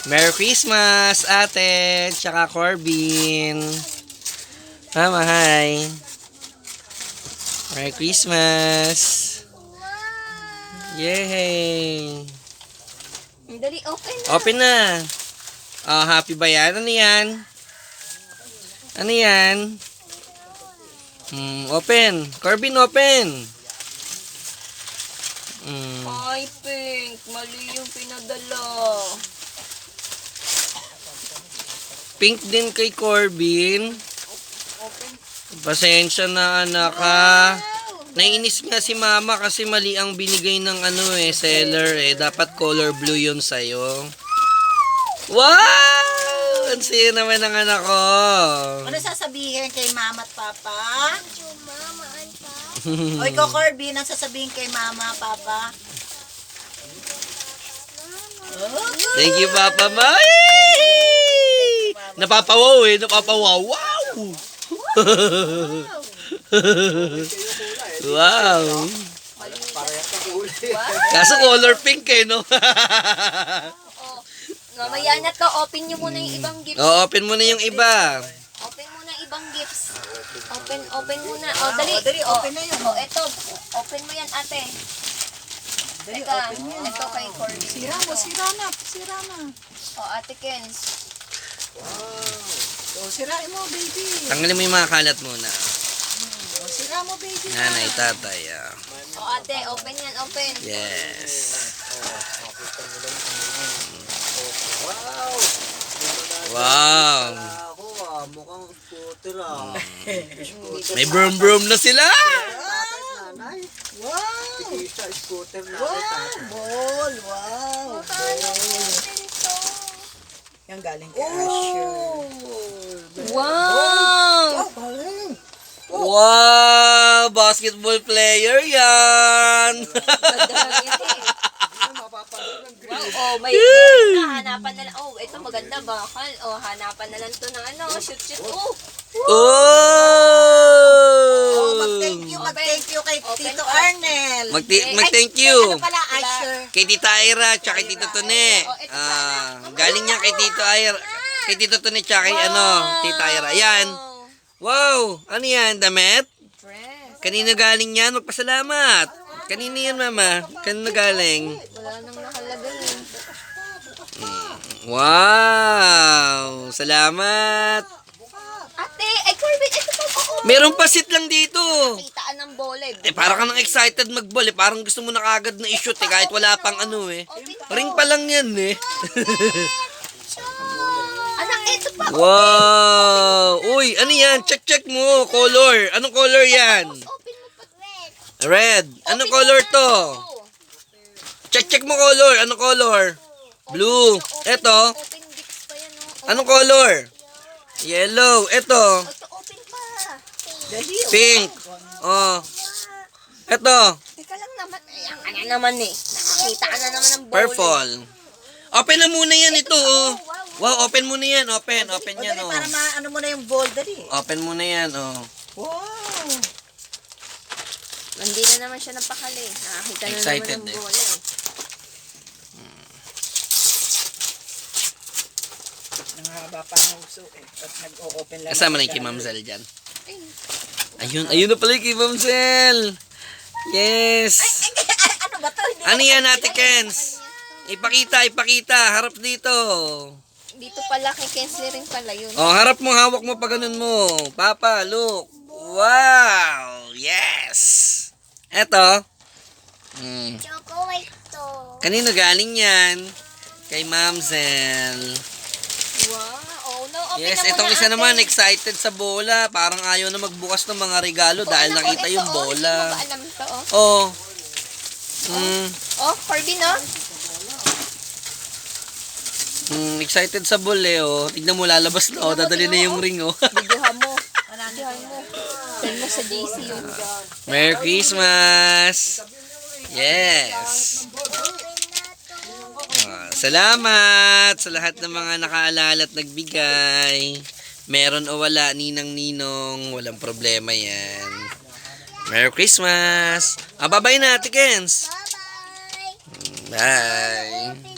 Merry Christmas, ate, tsaka Corbin. Mama, hi. Merry Christmas. Yay. Dali, open na. Open na. Oh, happy ba yan? Ano yan? Ano yan? Open. Corbin, open. Ay, Pink. Mali yung pinadala. Pink din kay Corbin. Open. Pasensya na, anak, ha. Naiinis nga si mama kasi mali ang binigay ng seller eh. Dapat color blue yun sa'yo. Wow! Ang siya naman ng anak ko. Ano sasabihin kay mama at papa? O ikaw, Corbin, ang sasabihin kay mama, papa? Thank you, Papa May! Napapawaw eh. Napapawaw. Wow! Wow! Kaso color pink eh, no? Mamaya na to. Open nyo muna yung ibang gifts. Open mo na yung iba. Open muna yung ibang gifts. Open muna. O, dali. dali, open na yun. O, eto. Open mo yan, ate. Dali, Teka, open mo. ito kay Corbin. Sira mo, sira na. Sira na. O, ate Kens. O, sirain mo, baby. Tanggalin mo yung mga kalat muna. O, sira mo, baby. Nanay, tatay. O, ate, open yan, open. Yes. Wow. Mukhang scooter May brum-brum na sila. nanay. Wow! Isa scooter na Ball! Wow! Yan galing kay Asher. Wow! Galing! Wow, basketball player yan. Wow, may na hanapan na lang. Oh, ito maganda ba? Oh, hanapan na lang to ng shoot. Oh. Oh, Oh! mag-thank you kay Tito Arnel. Mag-thank you. Ano pala, Asher? Kay Tita Ira, tsaka kay Tito Tone. Galing niya kay Tito Ira. Kay Tito Tone, tsaka kay Tita Ira. Yan. Wow! Ano yan? Damit? Dress. Kanino galing yan? Magpasalamat. Kanino yan, mama? Kanino galing? Wala nang nakalagay. Wow! Salamat! Ate, ay Corbin, ito pa ako. Merong pasit lang dito. Kitaan ng bola. Para ka nang excited mag-ball eh. Parang gusto mo na kagad na i-shoot eh. Kahit wala pang Ring pa lang yan eh. Anak, ito pa. Wow! Uy, ano yan? Check mo. Color. Anong color yan? Open mo pa. Red. Anong color to? Check mo color. Anong color? Blue. Eto. Open gifts pa yan, Anong color? Yellow. Eto. Ito, open pa. Dali, Pink. Oh. Eto. Teka lang naman. Ayan ka na naman eh. Nakakita ka na naman ng bola. Purple. Open na muna yan ito. Wow, open muna yan. Open O, yan. dali, para maano mo na yung ball, dali. Open muna yan. Wow! Hindi na naman siya napakali. Nakakita na Excited naman ng eh. bola eh. Nangahaba pa ang uso eh. At nag-o-open lang. Kasama na yung kay Ma'am Zel dyan. Ayun na pala yung kay Ma'am Zel. Yes. Ano ba to? Hindi Ano yan, Ate Kens? Ipakita. Harap dito. Dito pala kay Kensley rin pala yun. Oh, harap mo, hawak mo pa ganun mo. Papa, look. Wow. Yes. Eto. Chocolate to. Kanino galing yan? Kay Ma'am Zel. Wow. Oh, no. Open Yes, na itong muna, isa ate. naman excited sa bola. Parang ayaw na magbukas ng mga regalo dahil Naku, nakita ito, yung bola. Hindi mo ba alam to, Oh. Oh, Corbin, oh. Excited sa ball eh, oh. Tignan mo, lalabas na, oh. Dadali na yung ring, oh. Videohan mo. Videohan mo. Send mo sa JC yun. Merry Christmas! Yes! Salamat sa lahat ng mga nakaalala at nagbigay. Meron o wala, ninang-ninong, walang problema yan. Merry Christmas! Bye-bye na, Ate Kens! Bye-bye. Bye!